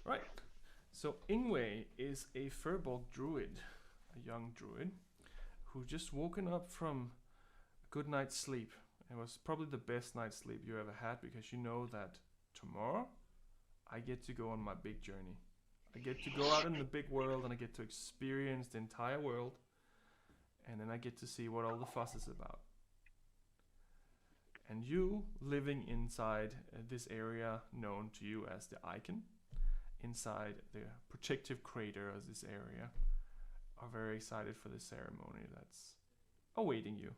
Right. So Ingue is a Furbolg druid, a young druid, who just woken up from a good night's sleep. It was probably the best night's sleep you ever had because you know that tomorrow I get to go on my big journey. I get to go out in the big world and I get to experience the entire world, and then I get to see what all the fuss is about. And you, living inside this area known to you as the Icon, inside the protective crater of this area, are very excited for the ceremony that's awaiting you.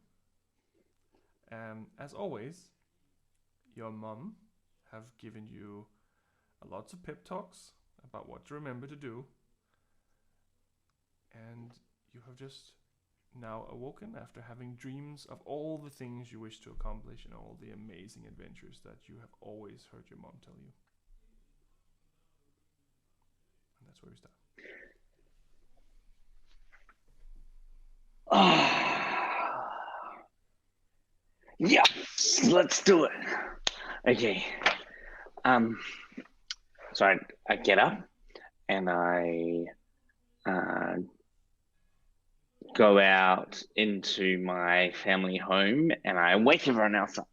As always, your mom have given you lots of pep talks about what to remember to do, and you have just now awoken after having dreams of all the things you wish to accomplish and all the amazing adventures that you have always heard your mom tell you. And that's where we start. Yeah, let's do it. Okay. So I get up and I go out into my family home and I wake everyone else up.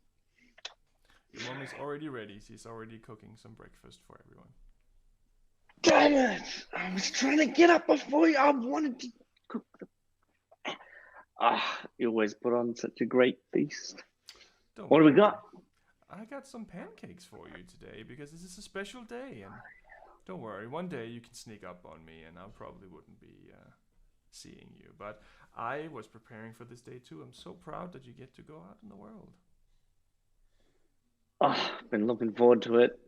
Your mom is already ready. She's already cooking some breakfast for everyone. Damn it! I was trying to get up before you. I wanted to cook the... you always put on such a great feast. What do we got? I got some pancakes for you today because this is a special day, and don't worry, one day you can sneak up on me and I probably wouldn't be seeing you. But I was preparing for this day too. I'm so proud that you get to go out in the world. I've been looking forward to it.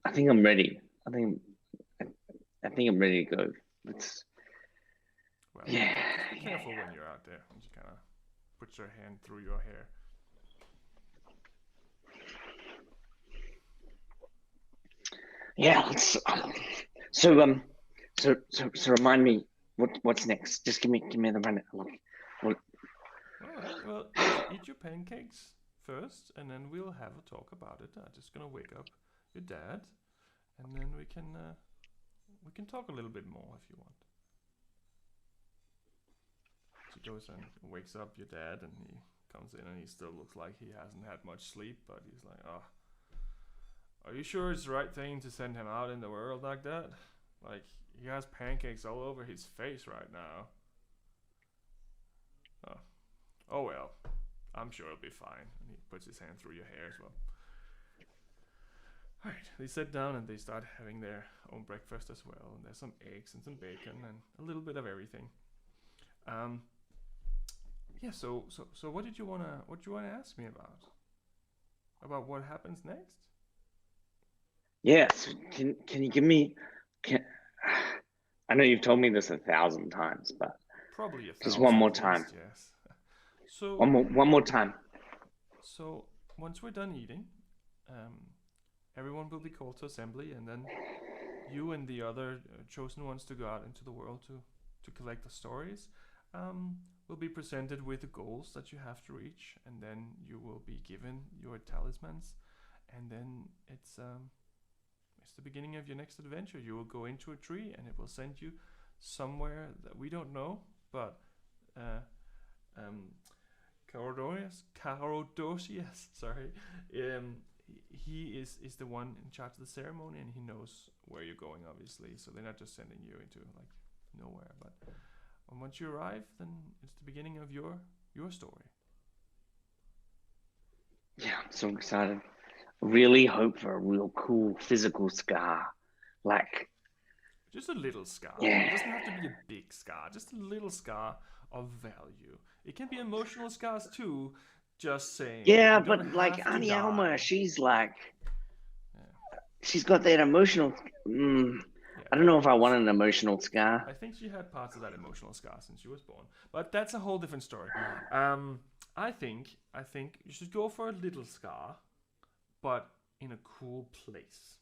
I think I'm ready. I think I'm ready to go. Well, yeah. Be careful when you're out there. And she kind of puts her hand through your hair. Yeah. So remind me what's next. Just give me the run. Well, eat your pancakes first, and then we'll have a talk about it. I'm just gonna wake up your dad, and then we can talk a little bit more if you want. She goes and wakes up your dad, and he comes in, and he still looks like he hasn't had much sleep, but he's like, "Oh, are you sure it's the right thing to send him out in the world like that? Like, he has pancakes all over his face right now." Oh well, I'm sure it'll be fine. And he puts his hand through your hair as well. Alright, they sit down and they start having their own breakfast as well. And there's some eggs and some bacon and a little bit of everything. So what do you wanna ask me about? About what happens next? Yes. Can you give me? I know you've told me this 1,000 times, but probably 1,000. Just one more time. Least, yes. So one more time. So once we're done eating, everyone will be called to assembly, and then you and the other chosen ones to go out into the world to collect the stories will be presented with the goals that you have to reach, and then you will be given your talismans, and then it's the beginning of your next adventure. You will go into a tree, and it will send you somewhere that we don't know, but Carodosius, sorry. He is the one in charge of the ceremony, and he knows where you're going, obviously. So they're not just sending you into like nowhere, but once you arrive, then it's the beginning of your story. Yeah, I'm so excited. Really hope for a real cool physical scar, like just a little scar. Yeah. It doesn't have to be a big scar. Just a little scar of value. It can be emotional scars too. Just saying. Yeah, but like Auntie Alma, she's like, she's got that emotional. I don't know if I want an emotional scar. I think she had parts of that emotional scar since she was born, but that's a whole different story. I think you should go for a little scar, but in a cool place.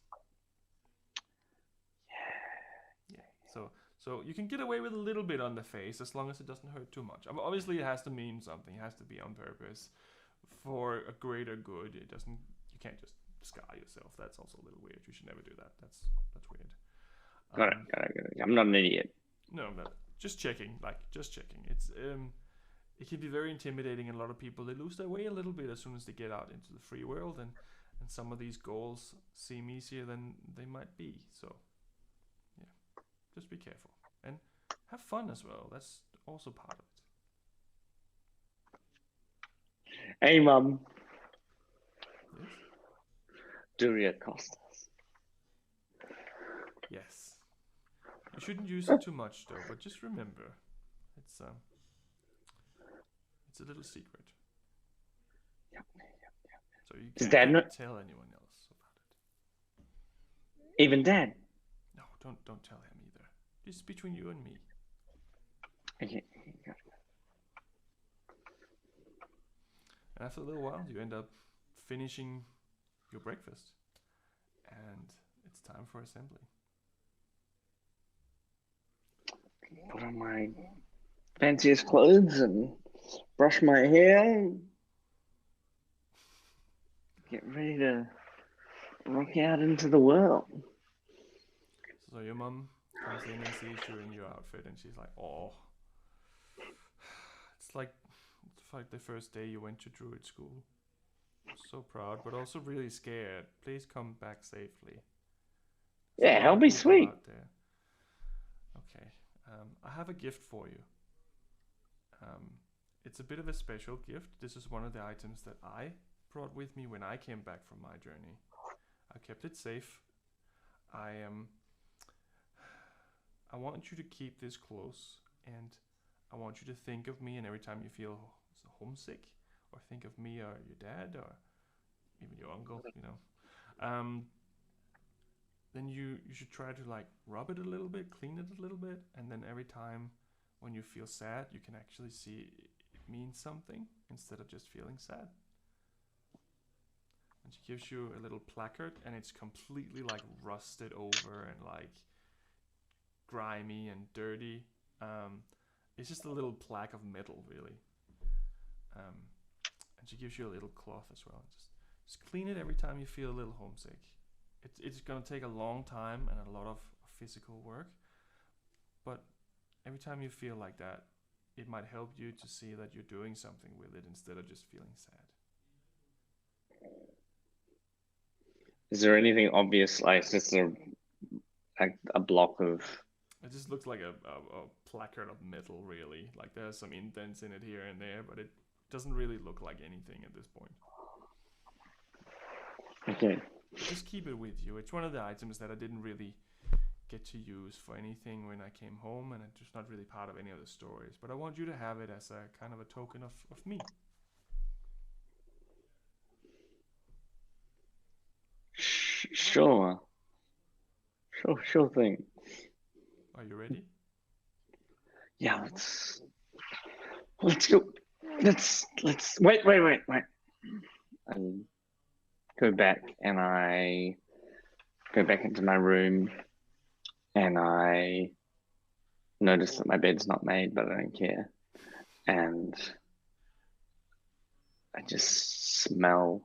Yeah. So you can get away with a little bit on the face as long as it doesn't hurt too much. Obviously, it has to mean something. It has to be on purpose for a greater good. It doesn't. You can't just scar yourself. That's also a little weird. You should never do that. That's weird. Got it. I'm not an idiot. No, but just checking. It's it can be very intimidating, and a lot of people, they lose their way a little bit as soon as they get out into the free world, and some of these goals seem easier than they might be. So yeah, just be careful and have fun as well. That's also part of it. Hey, Mum. Yes. Duria Costas. Yes. You shouldn't use it too much though, but just remember, it's a little secret. Yep. So you Does can't Dad tell anyone else about it. Even Dad? No, don't tell him either. Just between you and me. Okay. And after a little while, you end up finishing your breakfast, and it's time for assembly. Put on my fanciest clothes and brush my hair. Get ready to rock out into the world. So your mom comes in and sees you in your outfit, and she's like, "Oh, it's like the first day you went to Druid school. I'm so proud, but also really scared. Please come back safely." Yeah, that'll be sweet. Out there. Okay, I have a gift for you. It's a bit of a special gift. This is one of the items that I brought with me when I came back from my journey. I kept it safe. I want you to keep this close, and I want you to think of me, and every time you feel homesick, or think of me or your dad or even your uncle, then you should try to like rub it a little bit, clean it a little bit, and then every time when you feel sad, you can actually see it means something instead of just feeling sad. And she gives you a little placard, and it's completely like rusted over and like grimy and dirty. It's just a little plaque of metal, really. And she gives you a little cloth as well. Just clean it every time you feel a little homesick. It's gonna take a long time and a lot of physical work, but every time you feel like that, it might help you to see that you're doing something with it instead of just feeling sad. Is there anything obvious, like just a block of... It just looks like a placard of metal, really. Like there's some indents in it here and there, but it doesn't really look like anything at this point. Okay. Just keep it with you. It's one of the items that I didn't really get to use for anything when I came home, and it's just not really part of any of the stories. But I want you to have it as a kind of a token of me. Sure thing. Are you ready? Yeah, let's go. Let's wait. I go back, and I go back into my room, and I notice that my bed's not made, but I don't care. And I just smell.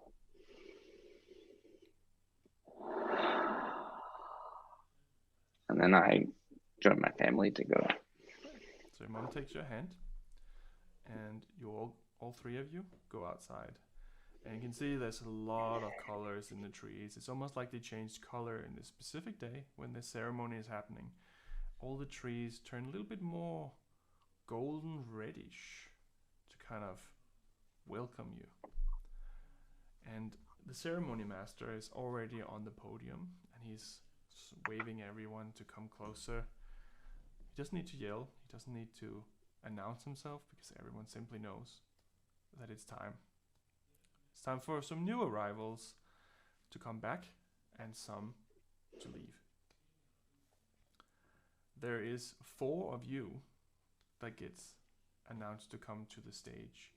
And then I join my family to go. So your mom takes your hand, and you all three of you go outside. And you can see there's a lot of colors in the trees. It's almost like they changed color in this specific day when this ceremony is happening. All the trees turn a little bit more golden reddish to kind of welcome you. And the ceremony master is already on the podium, and he's waving everyone to come closer. He doesn't need to yell. He doesn't need to announce himself, because everyone simply knows that it's time. It's time for some new arrivals to come back and some to leave. There is 4 of you that gets announced to come to the stage.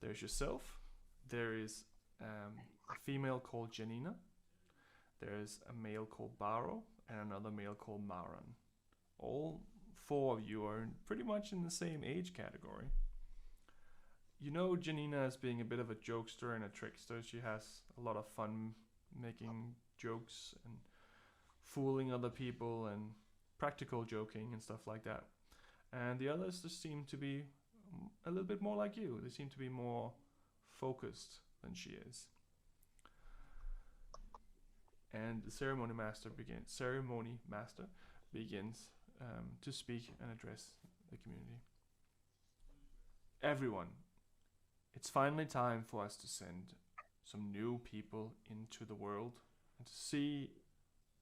There's yourself. There is a female called Janina. There's a male called Baro and another male called Maran. All 4 of you are pretty much in the same age category. you know Janina as being a bit of a jokester and a trickster. She has a lot of fun making jokes and fooling other people and practical joking and stuff like that. And the others just seem to be a little bit more like you. They seem to be more focused than she is. And the ceremony master begins to speak and address the community. Everyone, it's finally time for us to send some new people into the world and to see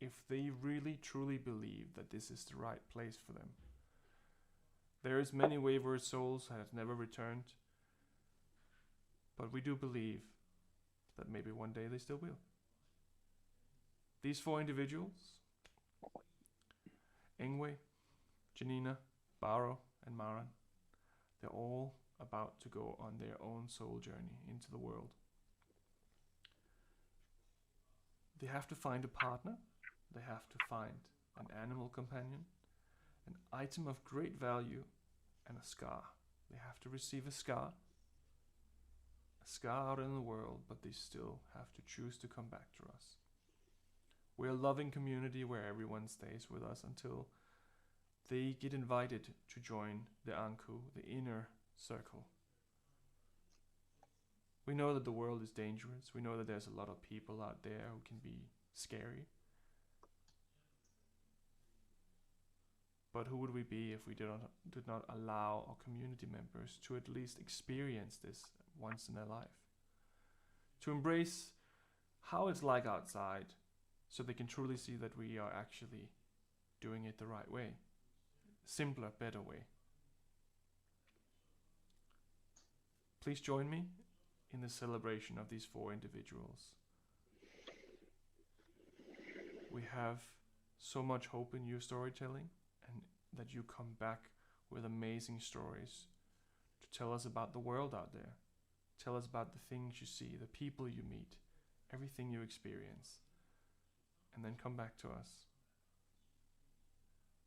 if they really truly believe that this is the right place for them. There is many wayward souls that have never returned, but we do believe that maybe one day they still will. These 4 individuals, Ingue, Janina, Baro, and Maran, they're all about to go on their own soul journey into the world. They have to find a partner, they have to find an animal companion, an item of great value, and a scar. They have to receive a scar out in the world, but they still have to choose to come back to us. We're a loving community where everyone stays with us until they get invited to join the Anku, the inner circle. We know that the world is dangerous. We know that there's a lot of people out there who can be scary. But who would we be if we did not allow our community members to at least experience this once in their life? To embrace how it's like outside, so they can truly see that we are actually doing it the right way. Simpler, better way. Please join me in the celebration of these 4 individuals. We have so much hope in your storytelling, and that you come back with amazing stories to tell us about the world out there. Tell us about the things you see, the people you meet, everything you experience. And then come back to us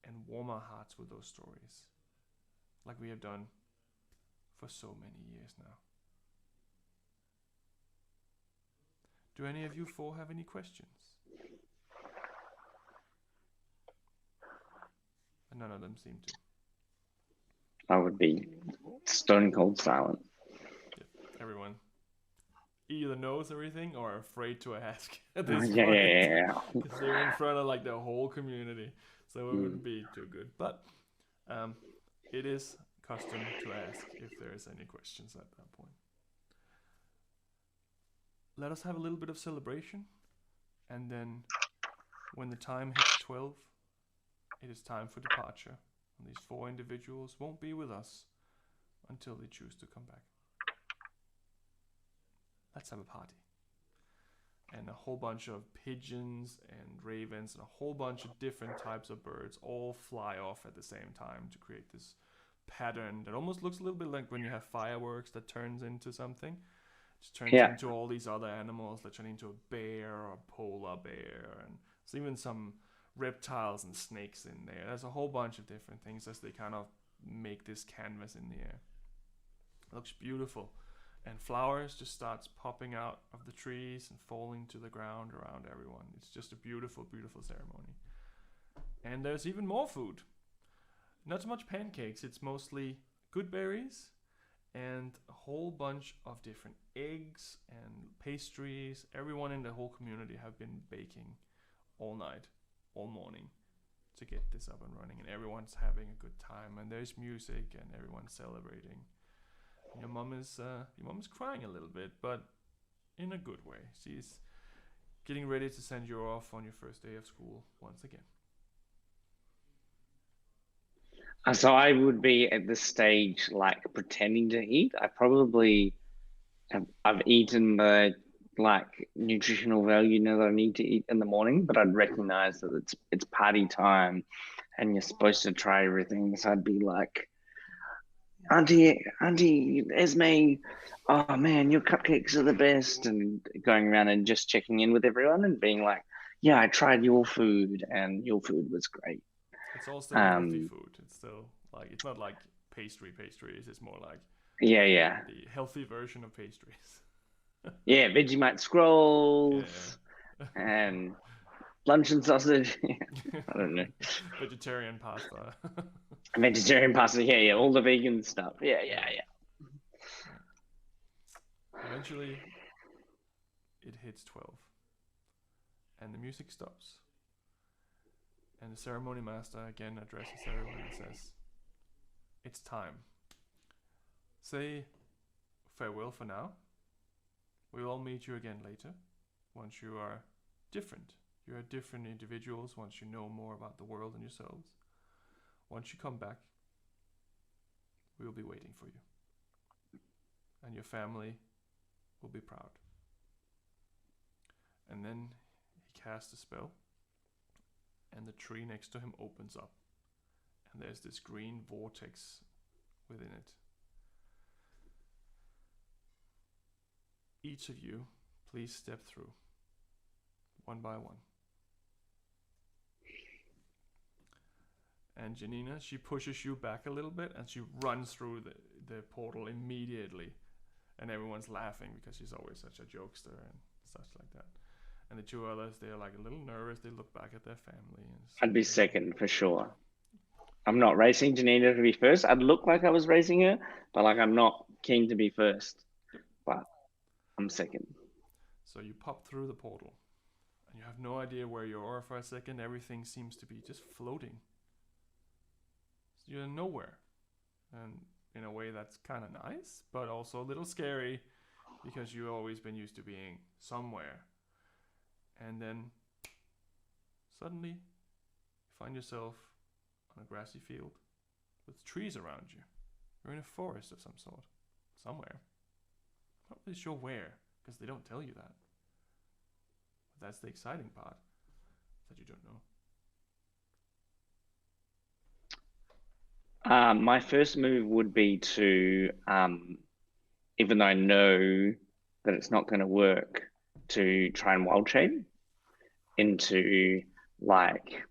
and warm our hearts with those stories, like we have done for so many years now. Do any of you 4 have any questions? And none of them seem to. I would be stone cold silent. Yep. Everyone either knows everything or are afraid to ask at this point. Yeah. Because they're in front of like the whole community. So it wouldn't be too good. But it is custom to ask if there is any questions at that point. Let us have a little bit of celebration. And then when the time hits 12, it is time for departure. And these 4 individuals won't be with us until they choose to come back. Let's have a party. And a whole bunch of pigeons and ravens and a whole bunch of different types of birds all fly off at the same time to create this pattern that almost looks a little bit like when you have fireworks that turns into something. It just turns into all these other animals that turn into a bear or a polar bear, and there's even some reptiles and snakes in there. There's a whole bunch of different things as they kind of make this canvas in the air. It looks beautiful. And flowers just starts popping out of the trees and falling to the ground around everyone. It's just a beautiful, beautiful ceremony. And there's even more food. Not so much pancakes, it's mostly good berries and a whole bunch of different eggs and pastries. Everyone in the whole community have been baking all night, all morning to get this up and running. And everyone's having a good time. And there's music and everyone's celebrating. Your mom is crying a little bit, but in a good way. She's getting ready to send you off on your first day of school once again. So I would be at this stage like pretending to eat. I've eaten the like nutritional value that I need to eat in the morning, but I'd recognize that it's party time and you're supposed to try everything. So I'd be like, Auntie Esme, oh man, your cupcakes are the best, and going around and just checking in with everyone and being like, yeah, I tried your food and your food was great. It's all still healthy food. It's still like, it's not like pastries. It's more like Yeah. the healthy version of pastries. Yeah, Vegemite scrolls Yeah. and lunch and sausage. I don't know. Vegetarian pasta. Vegetarian pasta. Yeah. All the vegan stuff. Yeah. Yeah. Yeah. Eventually, it hits 12, and the music stops. And the ceremony master again addresses everyone and says, "It's time. Say farewell for now. We will all meet you again later, once you are different. You are different individuals once you know more about the world and yourselves. Once you come back, we will be waiting for you. And your family will be proud." And then he casts a spell, and the tree next to him opens up, and there's this green vortex within it. Each of you, please step through, one by one. And Janina, she pushes you back a little bit, and she runs through the portal immediately. And everyone's laughing because she's always such a jokester and such like that. And the two others, they're like a little nervous. They look back at their family. And I'd be second for sure. I'm not racing Janina to be first. I'd look like I was racing her, but like I'm not keen to be first. Yep. But I'm second. So you pop through the portal, and you have no idea where you are for a second. Everything seems to be just floating. So you're nowhere. And in a way that's kind of nice, but also a little scary because you've always been used to being somewhere. And then suddenly you find yourself on a grassy field with trees around you. You're in a forest of some sort, somewhere. Not really sure where, because they don't tell you that. But that's the exciting part, that you don't know. My first move would be to, even though I know that it's not going to work, to try and wild shape into like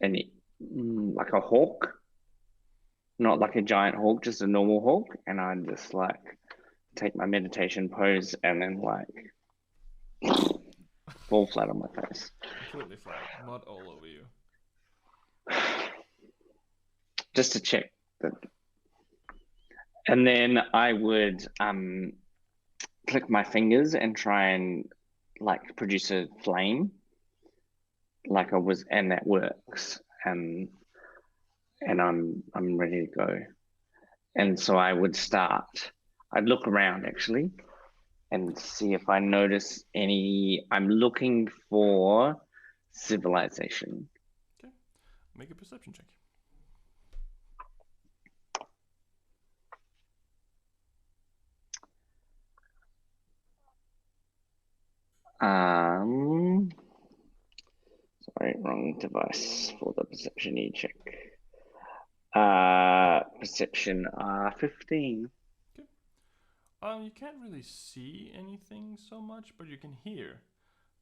like a hawk, not like a giant hawk, just a normal hawk, and I'd just like take my meditation pose and then like fall flat on my face. Completely flat, mud all over you. Just to check that. And then I would click my fingers and try and like produce a flame, like I was, and that works. And I'm ready to go. And so I would start. I'd look around actually and see if I notice any. I'm looking for civilization. Okay, make a perception check. Sorry, wrong device for the perception check. Perception 15. Okay. You can't really see anything so much, but you can hear.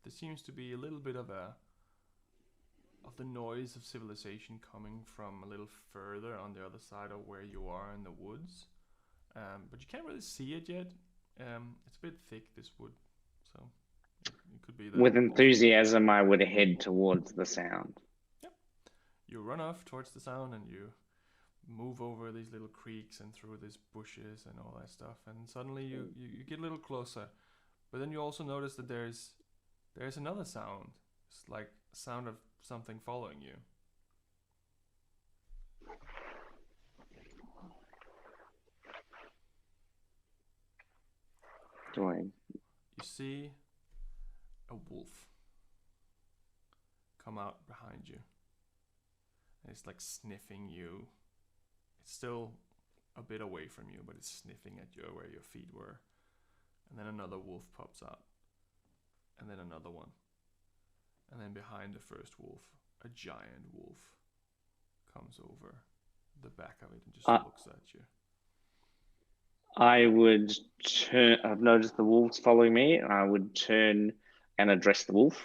There seems to be a little bit of the noise of civilization coming from a little further on the other side of where you are in the woods. But you can't really see it yet. It's a bit thick, this wood, so it could be that. With enthusiasm, I would head towards the sound. Yep. You run off towards the sound and you move over these little creeks and through these bushes and all that stuff, and suddenly you get a little closer. But then you also notice that there's another sound. It's like a sound of something following you. Join. You see a wolf come out behind you. And it's like sniffing you. It's still a bit away from you, but it's sniffing at you where your feet were. And then another wolf pops out. And then another one. And then behind the first wolf, a giant wolf comes over the back of it and just looks at you. I would turn. I've noticed the wolves following me, and I would turn and address the wolf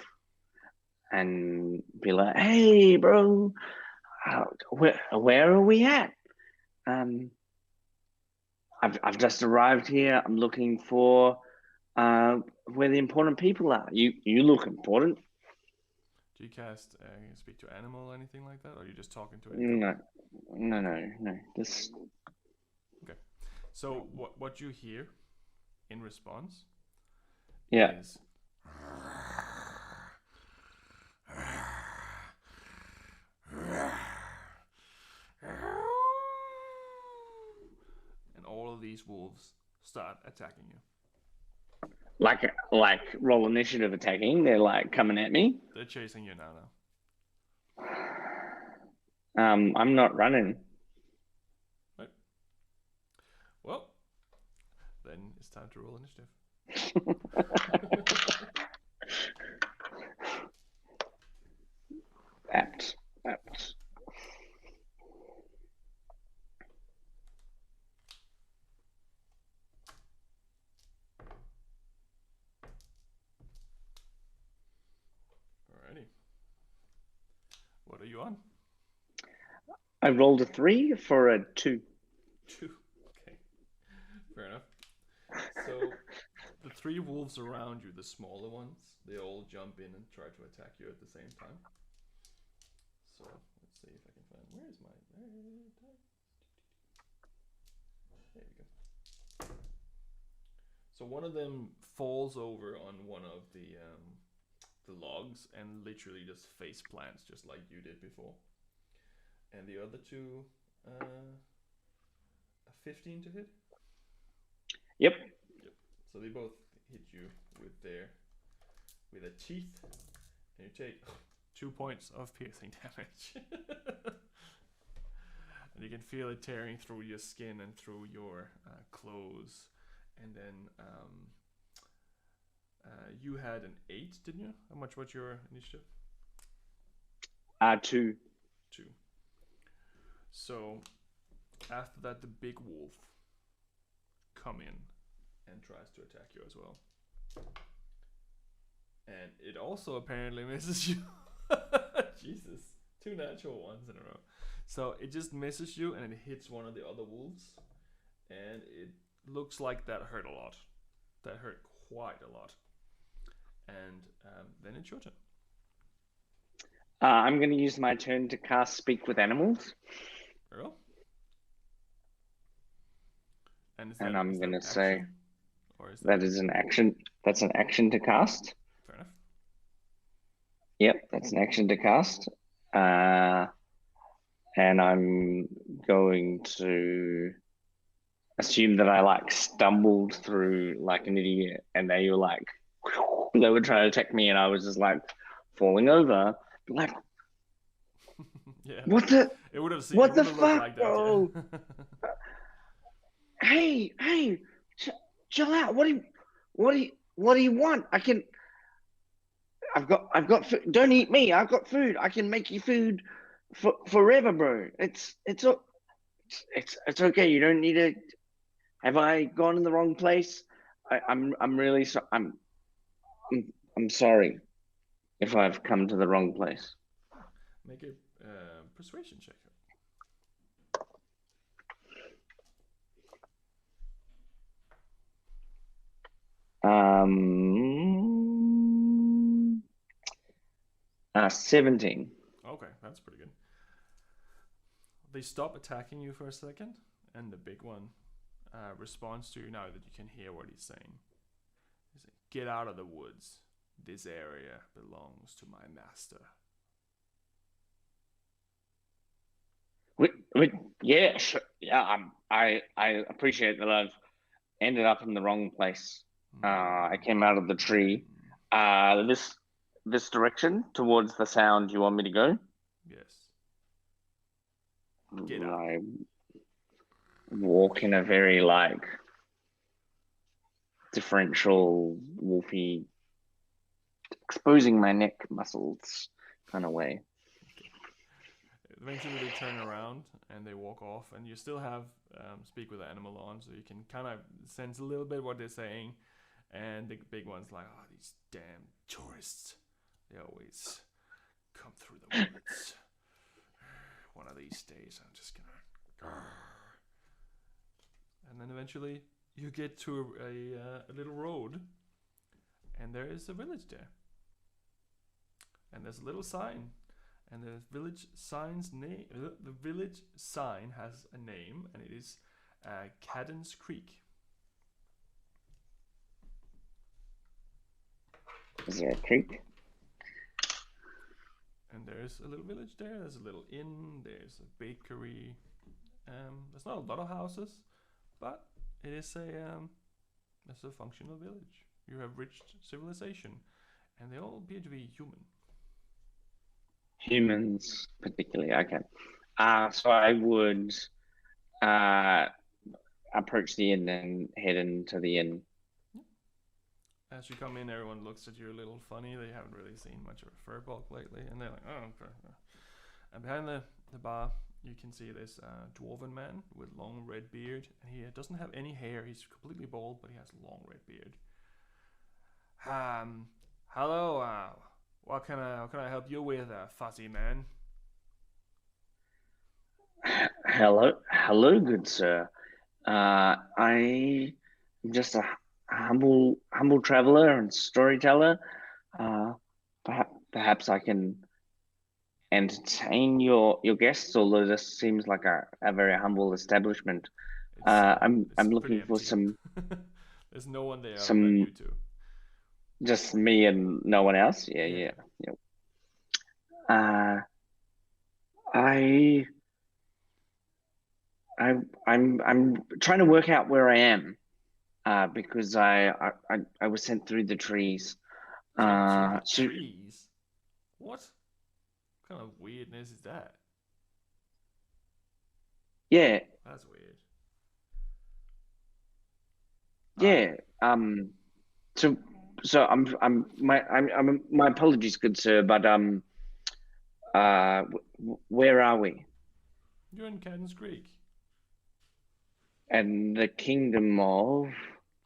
and be like, "Hey, bro, where are we at? I've just arrived here. I'm looking for where the important people are. You look important. Do you cast speak to animal or anything like that, or are you just talking to it in No, common? no. This Okay. So what you hear in response yeah. is and all of these wolves start attacking you. Like roll initiative attacking. They're like coming at me. They're chasing you now. I'm not running. Right. Well, then it's time to roll initiative. Apt. Alrighty. What are you on? I rolled a 3 for a 2. 2. Okay. Fair enough. So the 3 wolves around you, the smaller ones, they all jump in and try to attack you at the same time. So let's see if I can find. Where's my? There we go. So one of them falls over on one of the logs and literally just face plants, just like you did before. And the other two, a 15 to hit. Yep. So they both hit you with their teeth, and you take 2 points of piercing damage. And you can feel it tearing through your skin and through your clothes. And then you had an 8, didn't you? How much was your initiative? 2. 2. So after that, the big wolf come in and tries to attack you as well. And it also apparently misses you. Jesus. 2 natural ones in a row. So it just misses you and it hits one of the other wolves. And it looks like that hurt a lot. That hurt quite a lot. And then it's your turn. I'm going to use my turn to cast Speak with Animals. Earl? And I'm going to action? say Or is that is an action. That's an action to cast. Fair enough. Yep, that's an action to cast. And I'm going to assume that I like stumbled through like an idiot, and they were trying to attack me, and I was just like falling over. Like, Yeah. what the? It would have seen. What It the would have looked fuck, like that. bro? Yeah. Hey, chill out. What do you want? I've got food. Don't eat me. I've got food. I can make you food forever, bro. It's okay. You don't need to. Have I gone in the wrong place? I'm really sorry. I'm sorry if I've come to the wrong place. Make a persuasion check. Um, 17. Okay, that's pretty good. They stop attacking you for a second, and the big one responds to you now that you can hear what he's saying. He's like, "Get out of the woods. This area belongs to my master." Yeah, sure. Yeah. I appreciate that I've ended up in the wrong place. I came out of the tree. This direction towards the sound you want me to go? Yes. Get out. I walk in a very like differential, wolfy, exposing my neck muscles kind of way. Eventually they turn around and they walk off, and you still have speak with the animal on, so you can kind of sense a little bit what they're saying. And the big one's like, "Oh, these damn tourists, they always come through the woods. One of these days I'm just gonna..." and then eventually you get to a little road, and there is a village there, and there's a little sign, and the village sign's name. The village sign has a name, and it is Cadden's Creek. Is there a creek? And there's a little village there. There's a little inn. There's a bakery. There's not a lot of houses, but it is it's a functional village. You have reached civilization, and they all appear to be human. Humans, particularly. Okay. So I would approach the inn and head into the inn. As you come in, everyone looks at you a little funny. They haven't really seen much of a Furbolg lately, and they're like, "Oh, okay." And behind the bar, you can see this dwarven man with long red beard, and he doesn't have any hair. He's completely bald, but he has a long red beard. Hello. What can I help you with, fuzzy man? Hello, good sir. I'm just a humble traveler and storyteller. Perhaps I can entertain your guests, although this seems like a very humble establishment. I'm looking for some There's no one there other some than you two. just me and no one else. Yeah. I I'm trying to work out where I am, because I was sent through the trees. Trees? What kind of weirdness is that? Yeah, That's weird. yeah. So I'm my apologies, good sir, but where are we? You're in Cadden's Creek. And the kingdom of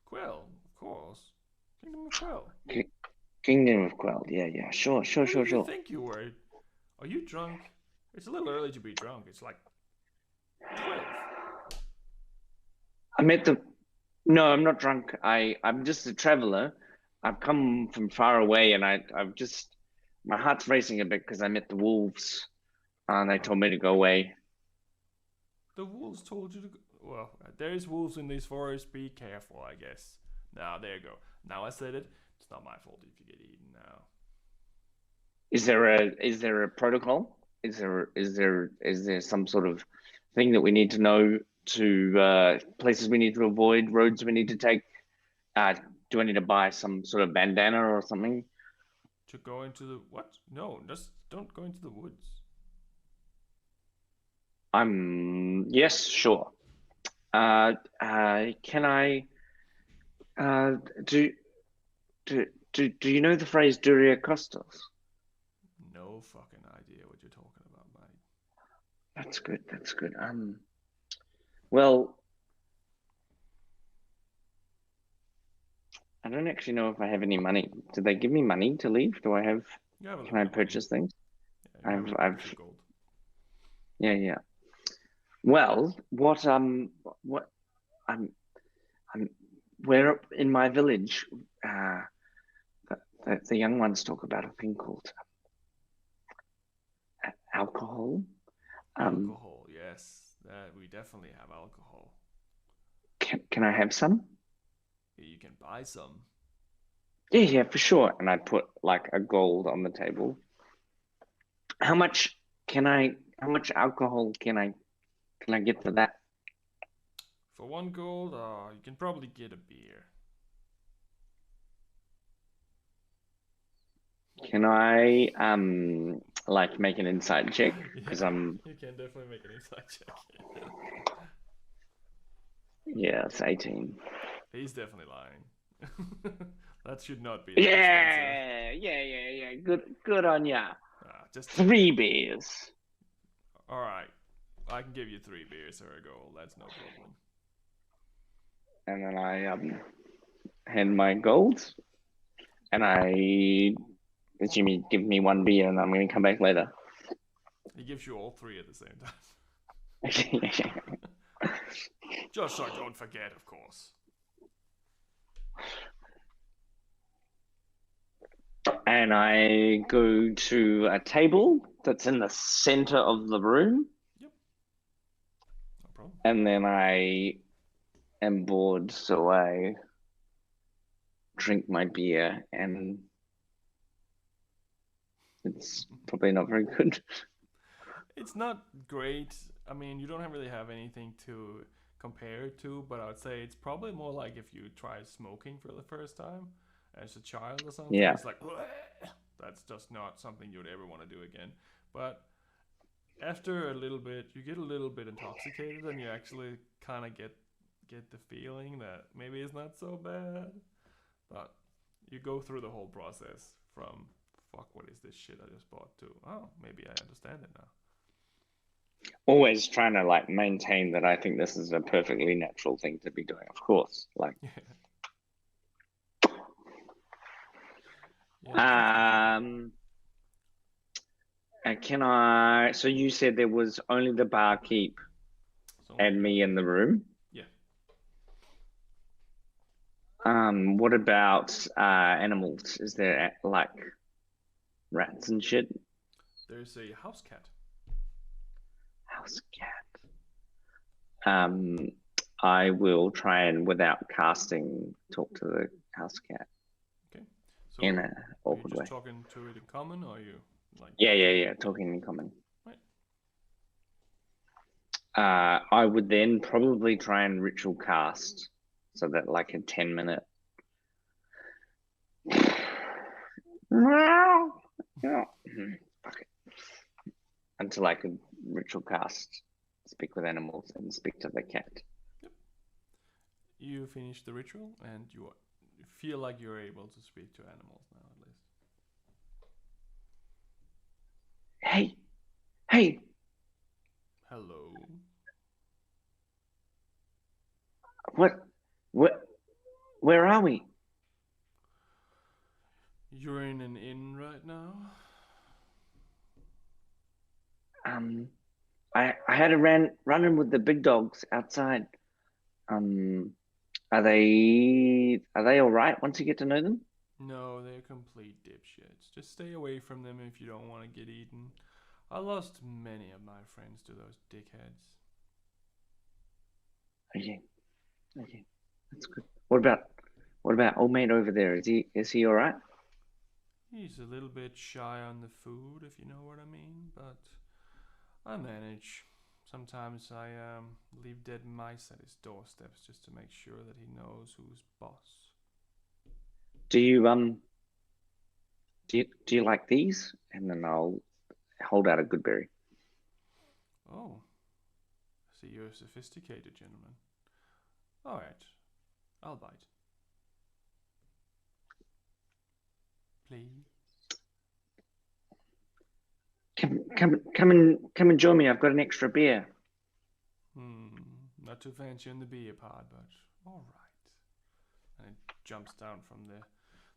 Quill, of course. Kingdom of Quill. Kingdom of Quell. Yeah. Sure. Where did you think you were? Are you drunk? It's a little early to be drunk. It's like 12. No, I'm not drunk. I'm just a traveler. I've come from far away, and I've just my heart's racing a bit because I met the wolves, and they told me to go away. The wolves told you to go. Well, there's wolves in these forests. Be careful, I guess. Now, there you go. Now I said it. It's not my fault if you get eaten now. Is there a protocol? Is there some sort of thing that we need to know, to places we need to avoid, roads we need to take? Do I need to buy some sort of bandana or something? To go into the what? No, just don't go into the woods. Yes, sure. Can I do you know the phrase "Duria Costos"? No fucking idea what you're talking about, mate. That's good. Well, I don't actually know if I have any money. Do they give me money to leave? Do I have? Can I purchase things? Yeah, I've gold. Yeah. Well, I'm where in my village, the young ones talk about a thing called alcohol. Alcohol, yes. We definitely have alcohol. Can I have some? You can buy some. Yeah, for sure. And I put like a gold on the table. How much alcohol can I get for that? For 1 gold, you can probably get a beer. Can I like make an insight check? Because You can definitely make an insight check. Yeah, it's 18. He's definitely lying. That should not be. Yeah. Good on ya. Just 3 beers. All right, I can give you 3 beers or a gold. That's no problem. And then I hand my gold, and I assume you give me 1 beer, and I'm going to come back later. He gives you all 3 at the same time. Just so I don't forget, of course. And I go to a table that's in the center of the room. Yep. No problem. And then I am bored, so I drink my beer, and it's probably not very good. It's not great. I mean, you don't really have anything to compare it to, but I would say it's probably more like if you try smoking for the first time as a child or something. Yeah. It's like, that's just not something you'd ever want to do again. But after a little bit, you get a little bit intoxicated, and you actually kind of get the feeling that maybe it's not so bad. But you go through the whole process from fuck, what is this shit I just bought to oh, maybe I understand it now. Always trying to like maintain that I think this is a perfectly natural thing to be doing, of course. Like, can I? So you said there was only the barkeep and me in the room. Yeah. What about animals? Is there like rats and shit? There's a house cat. House cat. I will try and, without casting, talk to the house cat. Okay. So in an awkward are you just way. talking to it in common, or are you like? Yeah. Talking in common. Right. I would then probably try and ritual cast, so that like a 10-minute. Fuck it. Until I could ritual cast, speak with animals, and speak to the cat. Yep. You finish the ritual, and you feel like you're able to speak to animals now, at least. Hey. Hello. Where are we? You're in an inn right now. I had a run-in with the big dogs outside. Are they all right once you get to know them? No, they're complete dipshits. Just stay away from them if you don't want to get eaten. I lost many of my friends to those dickheads. Okay, that's good. What about old mate over there? Is he all right? He's a little bit shy on the food, if you know what I mean, but I manage. Sometimes I leave dead mice at his doorsteps just to make sure that he knows who's boss. Do you like these? And then I'll hold out a good berry. Oh, I see you're a sophisticated gentleman. All right, I'll bite. Please. Come and join me. I've got an extra beer. Not too fancy on the beer part, but all right. And it jumps down from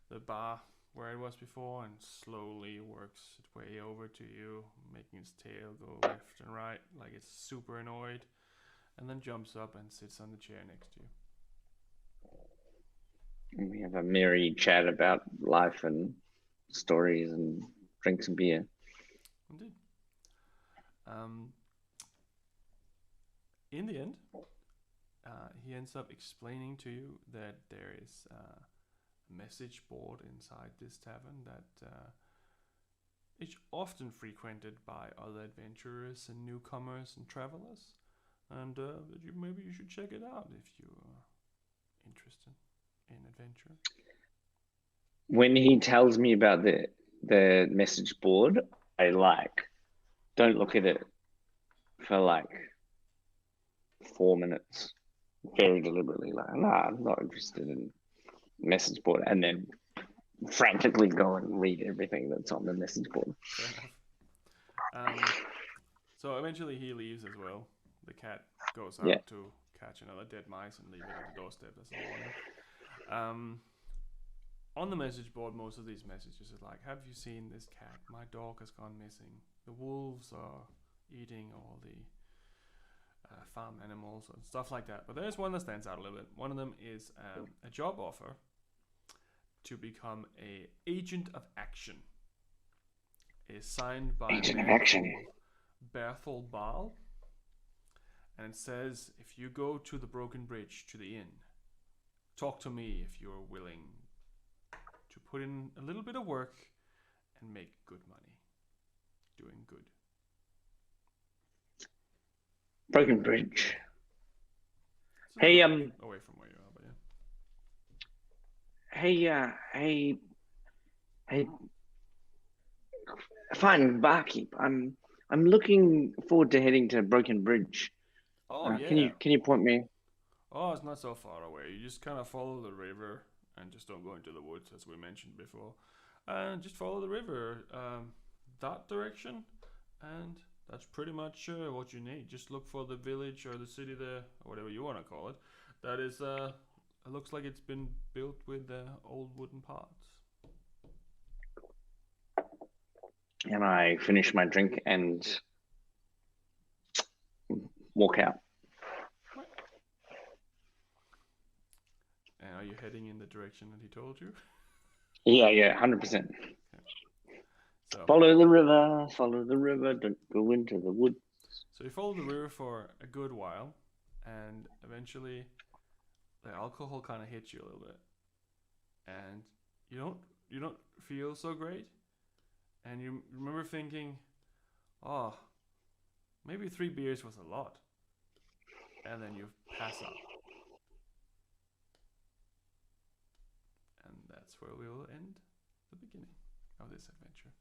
the bar where it was before and slowly works its way over to you, making its tail go left and right like it's super annoyed, and then jumps up and sits on the chair next to you. And we have a merry chat about life and stories and drink some beer. Indeed. In the end, he ends up explaining to you that there is a message board inside this tavern that is often frequented by other adventurers and newcomers and travelers, and maybe you should check it out if you're interested in adventure. When he tells me about the message board, I don't look at it for like 4 minutes, very deliberately, like, nah, I'm not interested in message board, and then frantically go and read everything that's on the message board. Fair enough. So eventually he leaves as well. The cat goes out to catch another dead mice and leave it at the doorstep as a warning. On the message board, most of these messages are like, have you seen this cat? My dog has gone missing. The wolves are eating all the farm animals and stuff like that. But there's one that stands out a little bit. One of them is a job offer to become a agent of action. Is signed by Agent a of man Action. called Berthel Baal, and it says, if you go to the broken bridge to the inn, talk to me if you're willing to put in a little bit of work and make good money doing good. Broken Bridge. It's a Hey, little away from where you are, but yeah. hey, fine barkeep. I'm looking forward to heading to Broken Bridge. Oh Can yeah. you point me? Oh, it's not so far away. You just kind of follow the river and just don't go into the woods, as we mentioned before. And just follow the river that direction, and that's pretty much what you need. Just look for the village or the city there, or whatever you want to call it. That is, it looks like it's been built with old wooden parts. And I finish my drink and walk out. And are you heading in the direction that he told you? Yeah, 100%. So Follow the river, don't go into the woods. So you follow the river for a good while, and eventually the alcohol kind of hits you a little bit, and you don't feel so great, and you remember thinking, oh, maybe 3 beers was a lot, and then you pass out, and that's where we will end the beginning of this adventure.